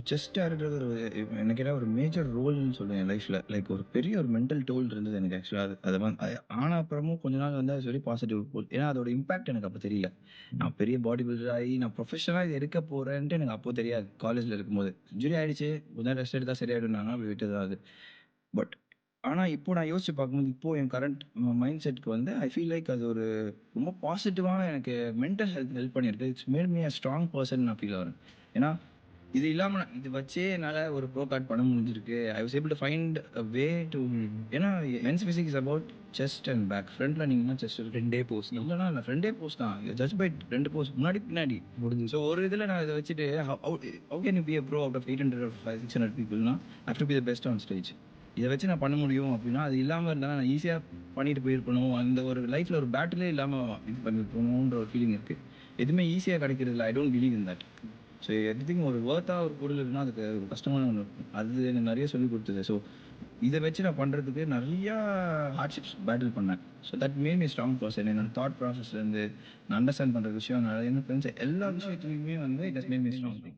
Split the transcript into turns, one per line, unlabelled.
Chess ஆடுறது என்ன கேட்டா ஒரு மேஜர் ரோல்ன்னு சொல்லுவேன் என் லைஃப்ல. லைக் ஒரு பெரிய ஒரு மென்டல் டோல் இருந்தது எனக்கு ஆக்சுவலா. அது அது வந்து ஆன அப்புறமும் கொஞ்ச நாள் வந்து அது வெரி பாசிட்டிவ் போல். ஏன்னா அதோட இம்பாக்ட் எனக்கு அப்ப தெரியல. நான் பெரிய பாடி பில்டர் ஆகி நான் ப்ரொஃபஷனலா இத எடுக்க போறேன்ட்டு எனக்கு அப்போ தெரியாது. காலேஜ்ல இருக்கும்போது. இன்ஜுரி ஆயிடுச்சு. கொஞ்ச நேரம் ரெஸ்ட் எடுத்தா சரியாயிடும்னாங்க. அப்படி விட்டது தான் அது. பட் ஆனா இப்போ நான் யோசிச்சு பார்க்கும்போது, இப்போ என் கரண்ட் மைண்ட் செட்க்கு வந்து ஐ ஃபீல் லைக் அது ஒரு ரொம்ப பாசிட்டிவான எனக்கு மென்டல் ஹெல்ப் பண்ணியிருக்கு. It's made me a strong person நான் ஃபீல் ஆகுறேன். ஏன்னா இது இல்லாம இது வச்சே என்னால ஒரு ப்ரோ கார்ட் பண்ண முடிஞ்சிருக்கு. I was able to find a way to ஏன்னா men's physique is about chest and back. ஃப்ரண்ட்ல நீங்கன்னா செஸ்ட் இருக்கு.
2டே போஸ் தான்.
இல்லன்னா இல்ல ஃப்ரண்டே போஸ் தான். ஜட்ஜ் பை 2 போஸ் முன்னாடி, பின்னாடி.
முடிஞ்சுது.
ஸோ ஒரு இதுல நான் இத வச்சுட்டு how can you be a pro out of 800 or 600 பீப்பிள்னா I have to be the best on stage. இத வச்சு நான் பண்ண முடியும் அப்படின்னா, அது இல்லாம இருந்தா நான் ஈஸியா பண்ணிட்டு போயிருக்கணும். அந்த ஒரு லைஃப்ல ஒரு பேட்டிலே இல்லாம இது பண்ணியிருக்கணும்ன்ற ஒரு ஃபீலிங் இருக்கு. எதுவுமே ஈஸியா கிடைக்கிறதில்ல. I don't believe in that. So everything ஒரு வொர்த்தா ஒரு பொருள் இருக்குன்னா, அதுக்கு ஒரு கஷ்டமான ஒண்ணு இருக்கும். அது எனக்கு நெறைய சொல்லிக் குடுத்தது. ஸோ இத வச்சு நான் பண்றதுக்கு நெறையா ஹார்ட்ஷிப்ஸ் பேட்டில் பண்ணேன். So that made me strong person. என்னோட தாட் ப்ராசஸ்லேருந்து நான் அண்டர்ஸ்டாண்ட் பண்ற விஷயம், என்னோட ஃப்ரெண்ட்ஸ் எல்லா விஷயத்துலயுமே வந்து it has made me strong.